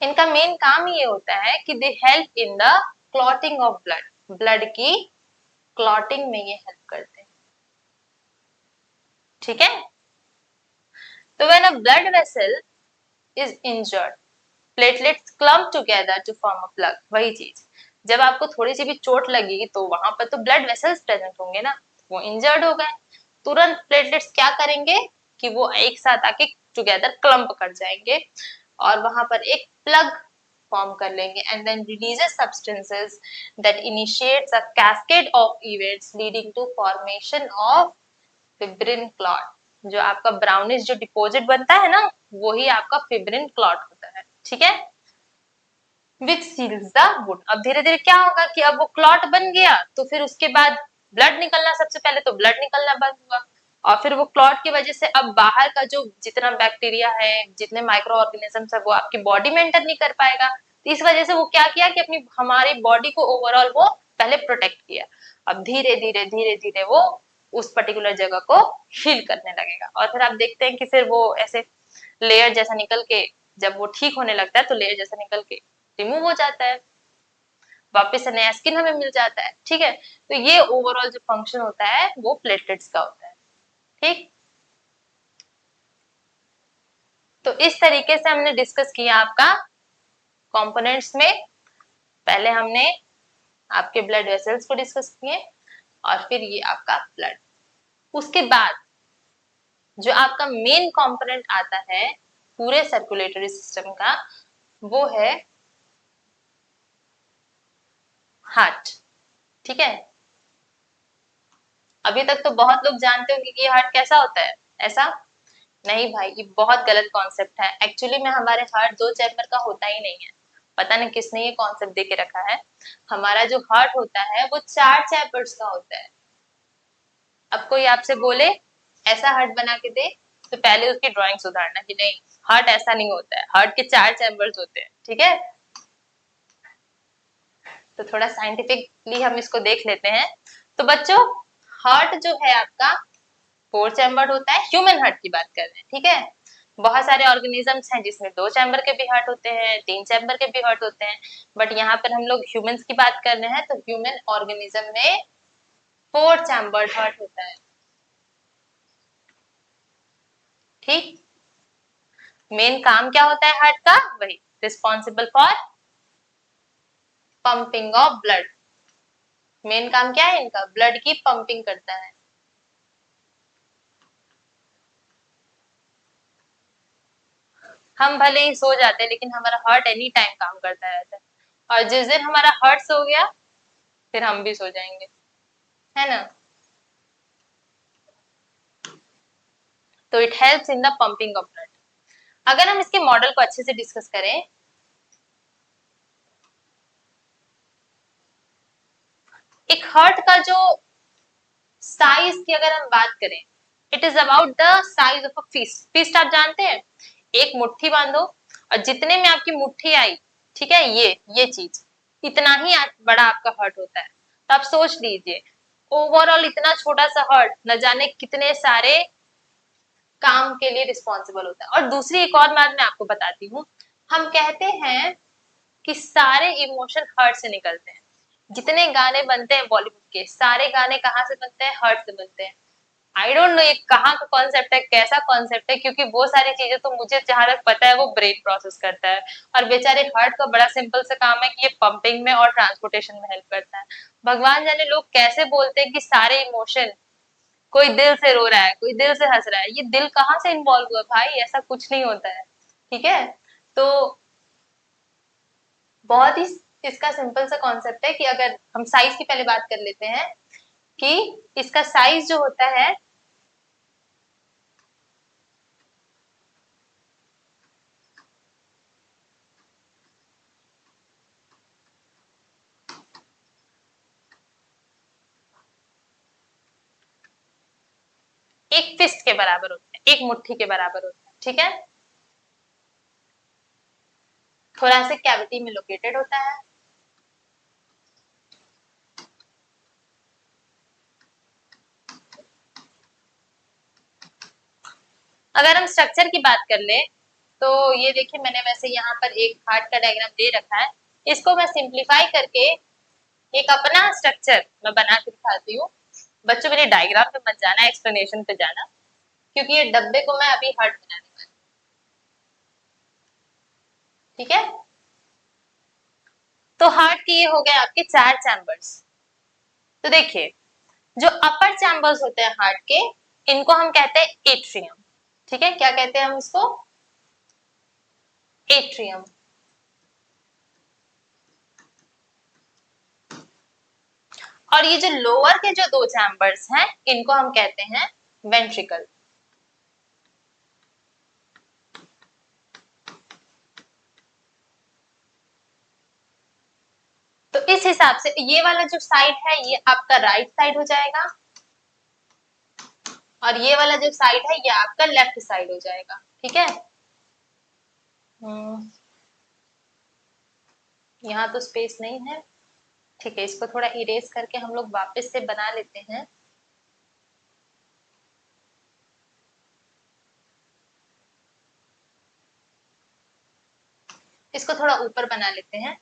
इनका मेन काम ये होता है कि they help in the clotting of blood, blood की क्लॉटिंग में ये हेल्प करते हैं। ठीक है, तो when a blood vessel is injured platelets clump together to form a plug. वही चीज, जब आपको थोड़ी सी भी चोट लगी तो वहां पर तो ब्लड वेसल्स प्रेजेंट होंगे ना, वो इंजर्ड हो गए, तुरंत प्लेटलेट्स क्या करेंगे कि वो एक साथ आके टुगेदर क्लम्प कर जाएंगे और वहां पर एक प्लग फॉर्म कर लेंगे and then releases substances that initiates a cascade of events leading to formation of fibrin clot. जो आपका ब्राउनिश जो डिपॉजिट बनता है ना वही आपका फिब्रिन क्लॉट होता है। ठीक है, विच सील्स द वुंड। अब धीरे धीरे क्या होगा कि अब वो क्लॉट बन गया तो फिर उसके बाद ब्लड निकलना, सबसे पहले तो ब्लड निकलना बंद हुआ और फिर वो क्लॉट की वजह से अब बाहर का जो जितना बैक्टीरिया है, जितने माइक्रो ऑर्गेनिजम्स है वो आपकी बॉडी में एंटर नहीं कर पाएगा। तो इस वजह से वो क्या किया कि अपनी हमारी बॉडी को ओवरऑल वो पहले प्रोटेक्ट किया। अब धीरे धीरे धीरे धीरे वो उस पर्टिकुलर जगह को हील करने लगेगा और फिर आप देखते हैं कि फिर वो ऐसे लेयर जैसा निकल के जब वो ठीक होने लगता है तो लेयर जैसा निकल के रिमूव हो जाता है, वापस से नया स्किन हमें मिल जाता है। ठीक है, तो ये ओवरऑल जो फंक्शन होता है वो प्लेटलेट्स का होता है। ठीक, तो इस तरीके से हमने डिस्कस किया आपका कंपोनेंट्स में। पहले हमने आपके ब्लड वेसल्स को डिस्कस किए और फिर ये आपका ब्लड। उसके बाद जो आपका मेन कंपोनेंट आता है पूरे सर्कुलेटरी सिस्टम का वो है हार्ट। ठीक है, अभी तक तो बहुत लोग जानते होंगे कि हार्ट कैसा होता है, ऐसा नहीं भाई, ये बहुत गलत कॉन्सेप्ट है। एक्चुअली में हमारे हार्ट 2 चैम्बर का होता ही नहीं है, पता नहीं किसने ये कॉन्सेप्ट दे के रखा है। हमारा जो हार्ट होता है वो 4 चैम्बर्स का होता है। अब कोई आपसे बोले ऐसा हार्ट बना के दे तो पहले उसकी ड्राइंग सुधारना कि नहीं हार्ट ऐसा नहीं होता है, हार्ट के 4 चैम्बर्स होते हैं, ठीक है। तो थोड़ा साइंटिफिकली हम इसको देख लेते हैं। तो बच्चों, हार्ट जो है आपका 4 चैम्बर्ड होता है, ह्यूमन हार्ट की बात कर रहे हैं, ठीक है। बहुत सारे ऑर्गेनिजम्स हैं जिसमें 2 चैम्बर के भी हार्ट होते हैं, 3 चैम्बर के भी हार्ट होते हैं, बट यहाँ पर हम लोग ह्यूमंस की बात कर रहे हैं, तो ह्यूमन ऑर्गेनिज्म में 4 चैम्बर्ड हार्ट होता है, ठीक। मेन काम क्या होता है हार्ट का? वही, responsible for pumping of blood. Main काम क्या है इनका? ब्लड की पंपिंग करता है। हम भले ही सो जाते हैं लेकिन हमारा हार्ट एनी टाइम काम करता रहता है, और जिस दिन हमारा हार्ट सो गया फिर हम भी सो जाएंगे, है ना। तो it helps in the pumping of blood. अगर हम इसके मॉडल को अच्छे से डिस्कस करें, एक हार्ट का जो साइज की अगर हम बात करें, it is about the size of a fist. Fist आप जानते हैं, एक मुट्ठी बांधो और जितने में आपकी मुट्ठी आई, ठीक है, ये चीज इतना ही बड़ा आपका हार्ट होता है। तो आप सोच लीजिए, ओवरऑल इतना छोटा सा हार्ट न जाने कितने सारे काम के लिए रिस्पॉन्सिबल होता है। और दूसरी एक और बात मैं आपको बताती हूँ, हम कहते हैं कि सारे इमोशन हार्ट से निकलते हैं। जितने गाने बनते हैं बॉलीवुड के, सारे गाने कहाँ से बनते हैं? हार्ट से बनते हैं। आई डोंट नो ये कहाँ का कॉन्सेप्ट है, कैसा कॉन्सेप्ट है, क्योंकि वो सारी चीजें तो मुझे जहां तक पता है वो ब्रेन प्रोसेस करता है, और बेचारे हार्ट का बड़ा सिंपल सा काम है कि ये पंपिंग में और ट्रांसपोर्टेशन में हेल्प करता है। भगवान जाने लोग कैसे बोलते हैं कि सारे इमोशन, कोई दिल से रो रहा है, कोई दिल से हंस रहा है, ये दिल कहाँ से इन्वॉल्व हुआ भाई? ऐसा कुछ नहीं होता है, ठीक है। तो बहुत ही इसका सिंपल सा कॉन्सेप्ट है कि अगर हम साइज की पहले बात कर लेते हैं, कि इसका साइज जो होता है, एक फिस्ट के बराबर होता है, एक मुट्ठी के बराबर होता है, ठीक है। थोरेसिक कैविटी में लोकेटेड होता है। अगर हम स्ट्रक्चर की बात कर ले, तो ये देखिए मैंने वैसे यहाँ पर एक हार्ट का डायग्राम दे रखा है, इसको मैं सिंप्लीफाई करके एक अपना स्ट्रक्चर मैं बना के दिखाती हूँ। बच्चों मेरे डायग्राम पे मत जाना, एक्सप्लेनेशन पे जाना, क्योंकि ये डब्बे को मैं अभी हार्ट बनाने वाली, ठीक है। तो हार्ट के ये हो गए आपके 4 चैम्बर्स। तो देखिए, जो अपर चैम्बर्स होते हैं हार्ट के, इनको हम कहते हैं एट्रियम, ठीक है। क्या कहते हैं हम इसको? एट्रियम। और ये जो लोअर के जो 2 चैम्बर्स हैं, इनको हम कहते हैं वेंट्रिकल। तो इस हिसाब से ये वाला जो साइड है ये आपका राइट साइड हो जाएगा, और ये वाला जो साइड है ये आपका लेफ्ट साइड हो जाएगा, ठीक है। यहाँ तो स्पेस नहीं है, ठीक है, इसको थोड़ा इरेज करके हम लोग वापस से बना लेते हैं। इसको थोड़ा ऊपर बना लेते हैं।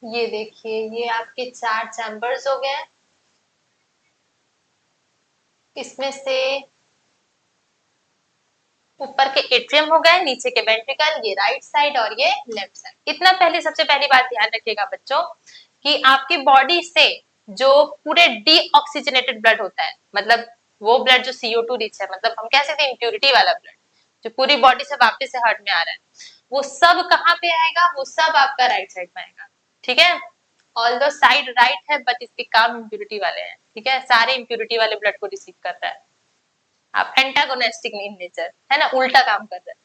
ये देखिए, ये आपके 4 चैम्बर्स हो गए। इसमें से ऊपर के एट्रियम हो गए, नीचे के वेंट्रिकल, ये राइट साइड और ये लेफ्ट साइड। इतना पहले सबसे पहली बात ध्यान रखिएगा बच्चों, कि आपकी बॉडी से जो पूरे डीऑक्सीजनेटेड ब्लड होता है, मतलब वो ब्लड जो CO2 रिच है, मतलब हम कह सकते हैं इम्प्योरिटी वाला ब्लड, जो पूरी बॉडी से वापस से हार्ट में आ रहा है, वो सब कहाँ पे आएगा? वो सब आपका राइट साइड में आएगा, ठीक है। ऑल दो साइड राइट है, बट इसके काम इम्प्योरिटी वाले हैं, ठीक है, सारे इम्प्योरिटी वाले ब्लड को रिसीव करता है। आप एंटागोनिस्टिक इन नेचर है ना, उल्टा काम कर रहे हैं।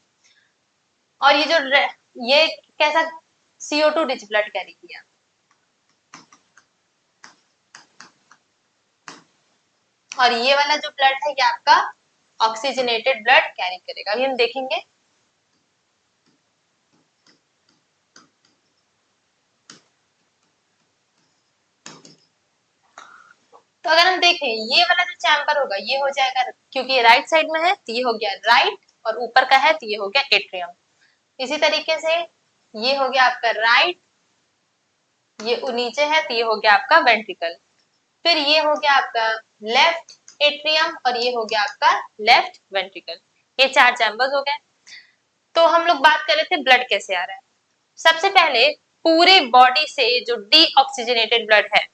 और ये जो ये कैसा CO2 रिच ब्लड कैरी किया, और ये वाला जो ब्लड है ये आपका ऑक्सीजनेटेड ब्लड कैरी करेगा। अभी हम देखेंगे। तो अगर हम देखें ये वाला जो चैम्बर होगा ये हो जाएगा, क्योंकि ये राइट साइड में है तो ये हो गया राइट, और ऊपर का है तो ये हो गया एट्रियम। इसी तरीके से ये हो गया आपका राइट, ये नीचे है तो ये हो गया आपका वेंट्रिकल। फिर ये हो गया आपका लेफ्ट एट्रियम और ये हो गया आपका लेफ्ट वेंट्रिकल। ये 4 चैम्बर्स हो गए। तो हम लोग बात कर रहे थे ब्लड कैसे आ रहा है। सबसे पहले पूरे बॉडी से जो डीऑक्सीजनेटेड ब्लड है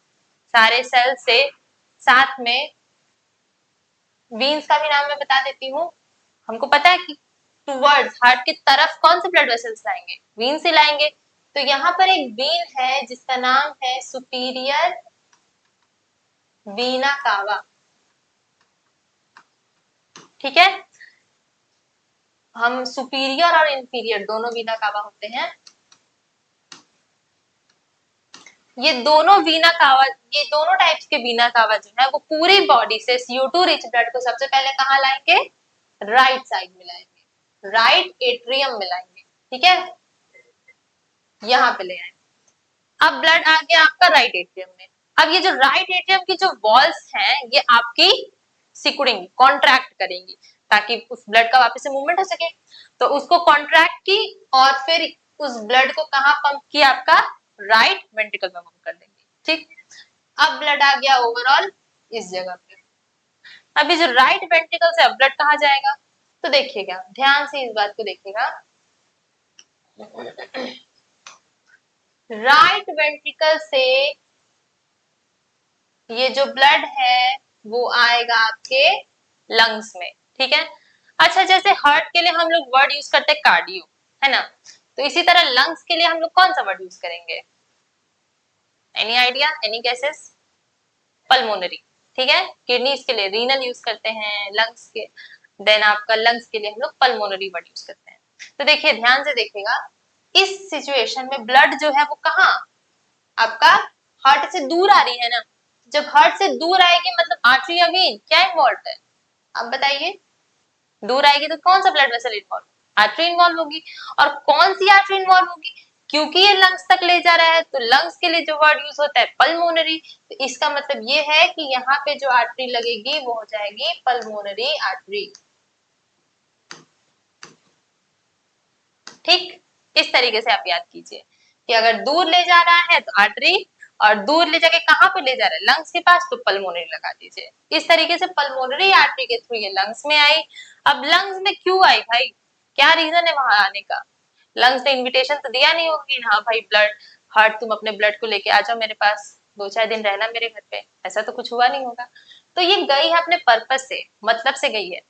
सारे सेल से, साथ में वीन्स का भी नाम मैं बता देती हूँ। हमको पता है कि टूवर्ड्स हार्ट की तरफ कौन से ब्लड वेसल्स लाएंगे, वीन से लाएंगे। तो यहाँ पर एक वीन है जिसका नाम है सुपीरियर वीना कावा। ठीक है, हम सुपीरियर और इंफीरियर दोनों वीना कावा होते हैं। ये दोनों वीना कावा, ये दोनों टाइप्स के वीना कावा जो है वो पूरी बॉडी से CO2 रिच ब्लड को सबसे पहले कहाँ लाएंगे, राइट साइड में लाएंगे, राइट एट्रियम में लाएंगे। ठीक है, यहाँ पे ले आए। अब ब्लड आ गया आपका राइट एट्रियम में। अब ये जो राइट एट्रियम की जो वॉल्स हैं ये आपकी सिकुड़ेंगी, कॉन्ट्रैक्ट करेंगी ताकि उस ब्लड का वापस से मूवमेंट हो सके। तो उसको कॉन्ट्रैक्ट की और फिर उस ब्लड को कहाँ पंप किया, आपका राइट वेंट्रिकल में पंप कर देंगे। ठीक, अब ब्लड आ गया ओवरऑल इस जगह पे। अभी जो राइट वेंट्रिकल से अब ब्लड कहाँ जाएगा, तो देखिएगा ध्यान से इस बात को देखिएगा। राइट वेंट्रिकल से ये जो ब्लड है वो आएगा आपके लंग्स में। ठीक है, अच्छा जैसे हार्ट के लिए हम लोग वर्ड यूज करते हैं कार्डियो, है ना, तो इसी तरह लंग्स के लिए हम लोग कौन सा वर्ड यूज करेंगे, any idea, any guesses? Pulmonary. ठीक है, किडनीज के लिए रीनल यूज करते हैं, लंग्स के, देन आपका लंग्स के लिए हम लोग पल्मोनरी वर्ड यूज करते हैं। तो देखिए ध्यान से देखिएगा, इस सिचुएशन में ब्लड जो है वो कहाँ, आपका हार्ट से दूर आ रही है ना। जब हार्ट से दूर आएगी मतलब आर्टरी या वेन क्या इन्वॉल्व है, आप बताइए। दूर आएगी तो कौन सा blood vessel involve, artery involve होगी। और कौन सी आर्टरी इन्वॉल्व होगी, क्योंकि ये लंग्स तक ले जा रहा है तो लंग्स के लिए जो वर्ड यूज होता है पल्मोनरी। तो इसका मतलब ये है कि यहाँ पे जो आर्टरी लगेगी वो हो जाएगी पल्मोनरी आर्टरी। ठीक, इस तरीके से आप याद कीजिए कि अगर दूर ले जा रहा है तो आर्टरी, और दूर ले जाके कहाँ पे ले जा रहा है, लंग्स के पास, तो पल्मोनरी लगा दीजिए। इस तरीके से पल्मोनरी आर्टरी के थ्रू ये लंग्स में आई। अब लंग्स में क्यों आई भाई, क्या रीजन है वहां आने का? लंग्स ने इनविटेशन तो दिया नहीं होगी, हाँ भाई ब्लड, हार्ट तुम अपने ब्लड को लेके आ जाओ मेरे पास, 2-4 दिन रहना मेरे घर पे, ऐसा तो कुछ हुआ नहीं होगा। तो ये गई है अपने पर्पस से, मतलब से गई है।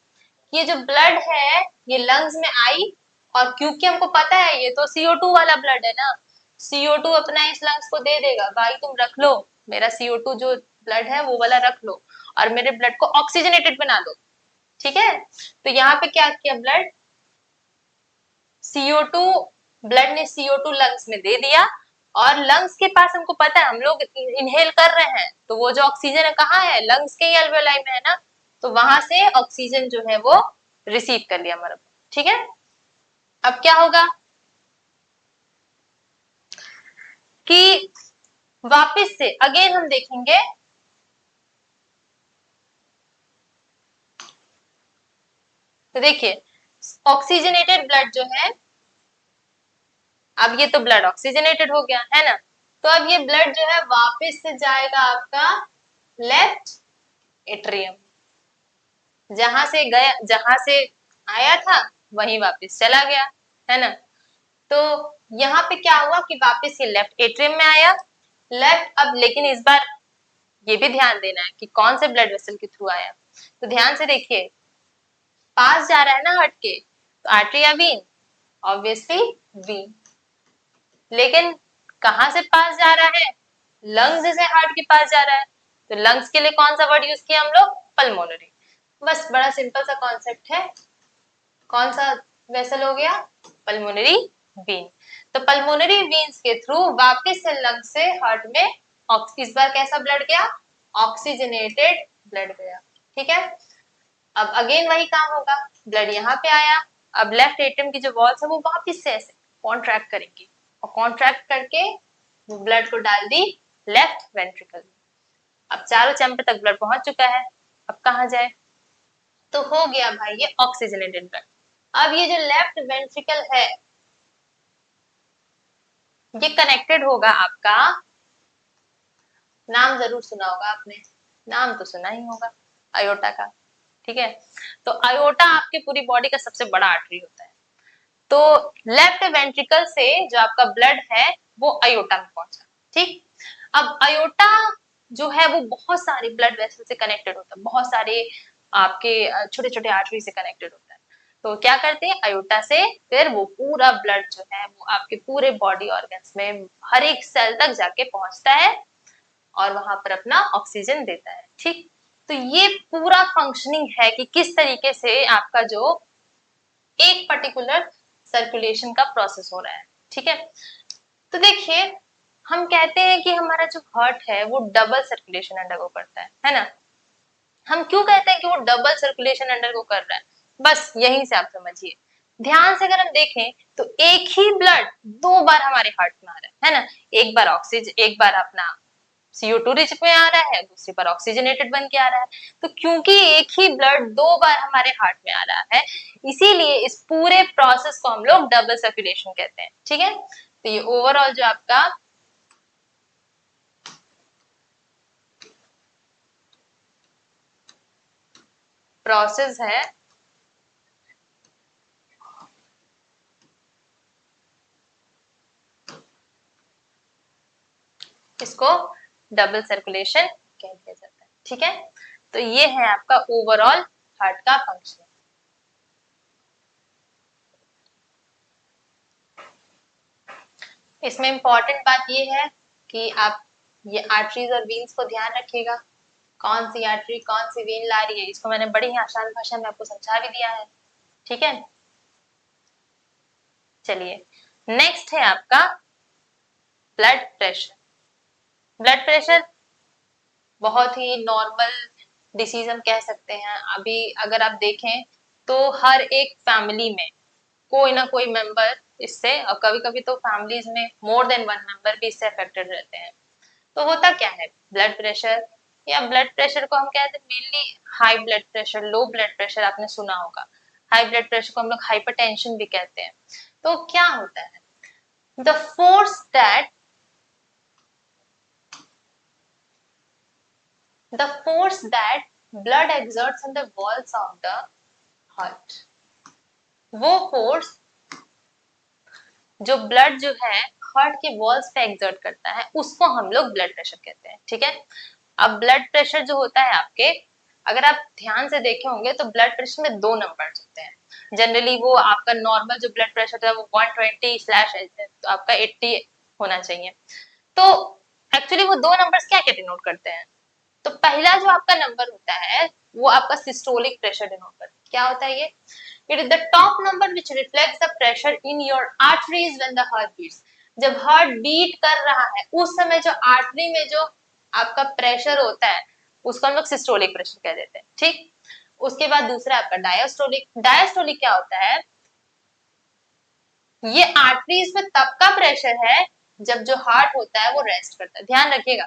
ये जो ब्लड है ये लंग्स में आई, और क्योंकि हमको पता है ये तो CO2 वाला ब्लड है ना, CO2 अपना इस लंग्स को दे देगा, भाई तुम रख लो मेरा CO2 जो ब्लड है वो वाला रख लो और मेरे ब्लड को ऑक्सीजनेटेड बना दो। ठीक है, तो यहाँ पे क्या किया ब्लड, CO2, ब्लड ने CO2 लंग्स में दे दिया, और लंग्स के पास हमको पता है हम लोग इनहेल कर रहे हैं तो वो जो ऑक्सीजन है कहाँ है, लंग्स के ही अल्वेओलाई में है ना, तो वहां से ऑक्सीजन जो है वो रिसीव कर लिया हमारा। ठीक है, अब क्या होगा कि वापस से अगेन हम देखेंगे, तो देखिए ऑक्सीजनेटेड ब्लड जो है, अब ये तो ब्लड ऑक्सीजनेटेड हो गया है ना, तो अब ये ब्लड जो है वापस से जाएगा आपका लेफ्ट एट्रियम, जहां से गया, जहां से आया था वहीं वापस चला गया, है ना। तो यहाँ पे क्या हुआ कि वापस ये लेफ्ट एट्रियम में आया, लेफ्ट। अब लेकिन इस बार ये भी ध्यान देना है कि कौन से ब्लड वेसल के थ्रू आया, तो ध्यान से देखिए, पास जा रहा है ना हार्ट के, तो आर्टरी या वीन, ऑब्वियसली वीन। लेकिन कहां से पास जा रहा है, लंग्स से हार्ट के पास जा रहा है, तो लंग्स के लिए कौन सा वर्ड यूज किया हम लोग, पल्मोनरी। बस बड़ा सिंपल सा कॉन्सेप्ट है, कौन सा वेसल हो गया, पल्मोनरी वीन। तो पल्मोनरी वीन्स के थ्रू वापस से लंग से हार्ट में इस बार कैसा ब्लड गया, ऑक्सीजनेटेड ब्लड गया। ठीक है। अब अगेन वही काम होगा, ब्लड यहाँ पे आया, अब लेफ्ट एट्रियम की जो वॉल्स है वो वापस से ऐसे कॉन्ट्रैक्ट करेंगी और कॉन्ट्रैक्ट करके वो ब्लड को डाल दी लेफ्ट वेंट्रिकल में। अब चारों चैम्बर तक ब्लड पहुंच चुका है, अब कहाँ जाए, तो हो गया भाई ये ऑक्सीजनेटेड ब्लड। अब ये जो लेफ्ट वेंट्रिकल है ये कनेक्टेड होगा आपका, नाम जरूर सुना होगा आपने, नाम तो सुना ही होगा, अयोटा का। ठीक है, तो अयोटा आपके पूरी बॉडी का सबसे बड़ा आर्टरी होता है। तो लेफ्ट वेंट्रिकल से जो आपका ब्लड है वो अयोटा में पहुंचा। ठीक, अब अयोटा जो है वो बहुत सारे ब्लड वेसल से कनेक्टेड होता है, बहुत सारे आपके छोटे छोटे आर्टरी से कनेक्टेड होता है। तो क्या करते हैं, अयोटा से फिर वो पूरा ब्लड जो है वो आपके पूरे बॉडी ऑर्गन्स में हर एक सेल तक जाके पहुंचता है और वहां पर अपना ऑक्सीजन देता है। ठीक, तो ये पूरा फंक्शनिंग है कि किस तरीके से आपका जो एक पर्टिकुलर सर्कुलेशन का प्रोसेस हो रहा है। ठीक है, तो देखिए हम कहते हैं कि हमारा जो हार्ट है वो डबल सर्कुलेशन अंडरगो करता है ना। हम क्यों कहते हैं कि वो डबल सर्कुलेशन अंडरगो कर रहा है, बस यहीं से आप समझिए। ध्यान से अगर हम देखें तो एक ही ब्लड दो बार हमारे हार्ट में आ रहा है ना, एक बार ऑक्सीजन, एक बार अपना CO2 रिच में आ रहा है, दूसरी बार ऑक्सीजनेटेड बन के आ रहा है। तो क्योंकि एक ही ब्लड दो बार हमारे हार्ट में आ रहा है, इसीलिए इस पूरे प्रोसेस को हम लोग डबल सर्कुलेशन कहते हैं। ठीक है, तो ये ओवरऑल जो आपका प्रोसेस है इसको डबल सर्कुलेशन कह दिया जाता है। ठीक है, तो ये है आपका ओवरऑल हार्ट का फंक्शन। इसमें इंपॉर्टेंट बात ये है कि आप ये आर्टरीज और वेन्स को ध्यान रखिएगा, कौन सी आर्टरी कौन सी वेन ला रही है, इसको मैंने बड़ी ही आसान भाषा में आपको समझा भी दिया है। ठीक है, चलिए नेक्स्ट है आपका ब्लड प्रेशर। ब्लड प्रेशर बहुत ही नॉर्मल डिसीज हम कह सकते हैं। अभी अगर आप देखें तो हर एक फैमिली में कोई ना कोई मेंबर इससे, और कभी कभी तो फैमिलीज में मोर देन वन मेंबर भी इससे अफेक्टेड रहते हैं। तो होता क्या है, ब्लड प्रेशर या ब्लड प्रेशर को हम कहते हैं mainly high blood pressure, low blood pressure आपने सुना होगा। हाई ब्लड प्रेशर को हम लोग हाइपरटेंशन भी कहते हैं। तो क्या होता है, the force that the force that blood exerts on the walls of the heart, वो फोर्स जो ब्लड जो है हार्ट के वॉल्स पे एक्सर्ट करता है उसको हम लोग ब्लड प्रेशर कहते हैं। ठीक है, अब ब्लड प्रेशर जो होता है आपके, अगर आप ध्यान से देखे होंगे तो ब्लड प्रेशर में दो नंबर्स होते हैं। जनरली वो आपका नॉर्मल जो ब्लड प्रेशर है वो 120 तो आपका 80 होना चाहिए। तो एक्चुअली वो दो नंबर्स क्या क्या डिनोट करते हैं, तो पहला जो आपका नंबर होता है वो आपका सिस्टोलिक प्रेशर डिनोट करता है। क्या होता है ये, it is the top number which reflects the pressure in your arteries when the heart beats. जब हार्ट बीट कर रहा है उस समय जो आर्टरी में जो आपका प्रेशर होता है उसको हम लोग सिस्टोलिक प्रेशर कह देते हैं। ठीक, उसके बाद दूसरा आपका डायस्टोलिक। डायस्टोलिक क्या होता है, ये आर्टरीज में तब का प्रेशर है जब जो हार्ट होता है वो रेस्ट करता है। ध्यान रखिएगा,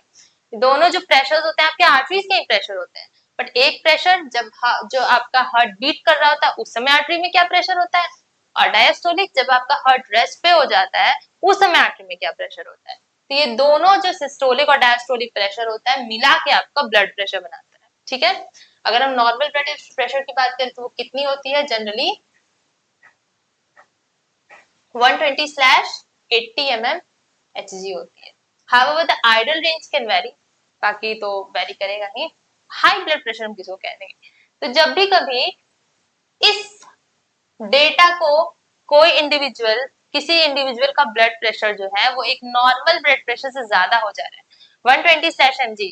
दोनों जो प्रेशर होते हैं आपके आर्टरीज के ही प्रेशर होते हैं, बट एक प्रेशर जब जो आपका हार्ट बीट कर रहा होता है उस समय आर्टरी में क्या प्रेशर होता है, और डायस्टोलिक जब आपका हार्ट रेस्ट पे हो जाता है उस समय आर्टरी में क्या प्रेशर होता है। तो ये दोनों जो सिस्टोलिक और डायस्टोलिक प्रेशर होता है मिला के आपका ब्लड प्रेशर बनाता है। ठीक है, अगर हम नॉर्मल ब्लड प्रेशर की बात करें तो वो कितनी होती है, जनरली 120/80 mmHg होती है। However, the ideal range can vary, बाकी तो वेरी करेगा ही। हाई ब्लड प्रेशर हम किसको कह देंगे, तो जब भी कभी इस डेटा को कोई इंडिविजुअल, किसी इंडिविजुअल का ब्लड प्रेशर जो है वो एक नॉर्मल ब्लड प्रेशर से ज्यादा हो जा रहा है, 120/80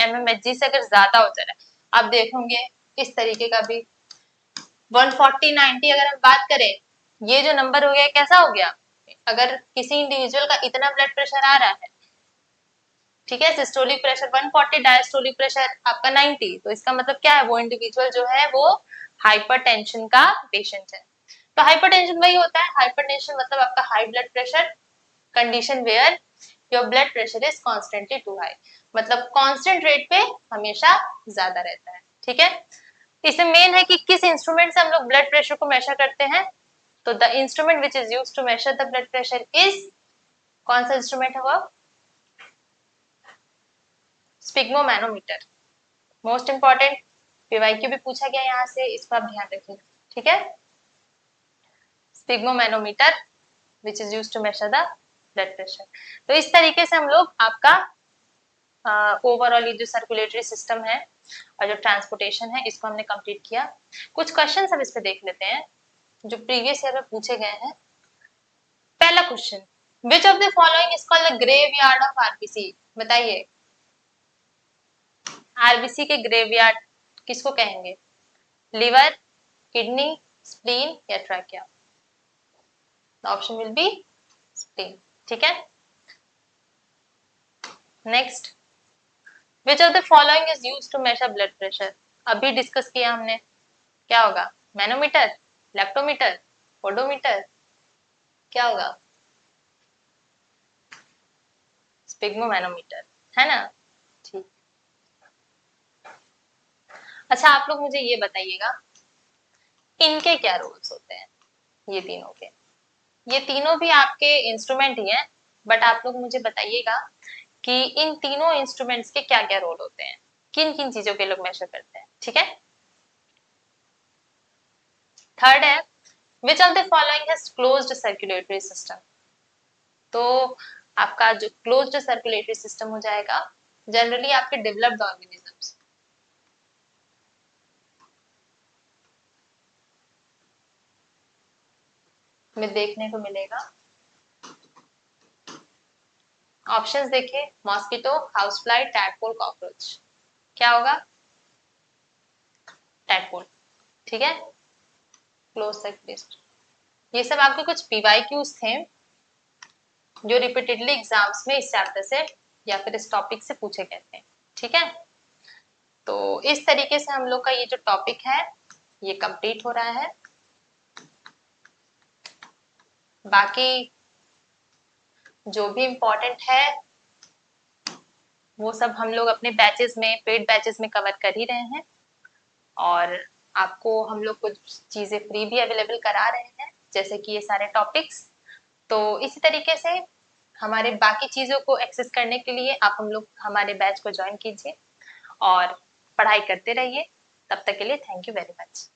mmHg से अगर ज्यादा हो जा रहा है, आप देखोगे इस तरीके का भी 140/90 अगर हम बात करें, ये जो नंबर हो गया कैसा हो गया, अगर किसी इंडिविजुअल का इतना ब्लड प्रेशर आ रहा है ठीक है। सिस्टोलिक प्रेशर 140, डायस्टोलिक प्रेशर आपका 90, तो इसका मतलब क्या है, वो इंडिविजुअल जो है वो हाइपरटेंशन का पेशेंट है। तो हाइपरटेंशन वही होता है, हाइपरटेंशन मतलब आपका high blood pressure, condition where your blood pressure is constantly too high, मतलब कांस्टेंट रेट पे हमेशा ज्यादा रहता है। ठीक है। इसमें मेन है कि किस इंस्ट्रूमेंट से हम लोग ब्लड प्रेशर को मेजर करते हैं, तो the instrument which is used to measure the blood pressure is, कौन सा इंस्ट्रूमेंट है वो, स्पिग्मोमैनोमीटर। मोस्ट इंपॉर्टेंट, पीवाईक्यू भी पूछा गया यहाँ से, इसको आप ध्यान रखिए। ठीक है। Sphygmomanometer which is used to measure the blood pressure. तो इस तरीके से हम लोग आपका ओवरऑल ये जो सर्कुलेटरी सिस्टम है और जो ट्रांसपोर्टेशन है इसको हमने कंप्लीट किया। कुछ क्वेश्चंस हम इस पे देख लेते हैं जो प्रीवियस ईयर में पूछे गए हैं। पहला question, which of the following is called the graveyard of RBC, बताइए आरबीसी के ग्रेवयार्ड किसको कहेंगे, लिवर, किडनी, स्प्लीन या trachea. Option will be spleen. ठीक है। Next, which of the following is used to measure blood pressure, अभी discuss किया हमने, क्या होगा, मैनोमीटर, लैक्टोमीटर, ओडोमीटर, क्या होगा, स्पिग्मोमैनोमीटर, है ना। ठीक। अच्छा आप लोग मुझे ये बताइएगा इनके क्या रोल्स होते हैं, ये तीनों के, ये तीनों भी आपके इंस्ट्रूमेंट ही हैं, बट आप लोग मुझे बताइएगा कि इन तीनों इंस्ट्रूमेंट्स के क्या क्या रोल होते हैं, किन किन चीजों के लोग मेजर करते हैं। ठीक है। थर्ड है, विच of the following has closed circulatory system, तो आपका जो क्लोज्ड सर्कुलेटरी सिस्टम हो जाएगा जनरली आपके डेवलप्ड ऑर्गेनिजम्स, में देखने को मिलेगा। ऑप्शंस देखिए, mosquito, house fly, tadpole, cockroach, क्या होगा, टैडपोल। ठीक है। क्लोज सर्कुलेटरी, ये सब आपके कुछ पीवाईक्यूज थे जो रिपीटेडली एग्जाम्स में इस चैप्टर से या फिर इस टॉपिक से पूछे गए थे। ठीक है। तो इस तरीके से हम लोग का ये जो टॉपिक है ये कंप्लीट हो रहा है। बाकी जो भी इम्पोर्टेंट है वो सब हम लोग अपने बैचेस में, पेड बैचेस में कवर कर ही रहे हैं, और आपको हम लोग कुछ चीजें फ्री भी अवेलेबल करा रहे हैं जैसे कि ये सारे टॉपिक्स। तो इसी तरीके से हमारे बाकी चीजों को एक्सेस करने के लिए आप हम लोग हमारे बैच को ज्वाइन कीजिए और पढ़ाई करते रहिए। तब तक के लिए थैंक यू वेरी मच।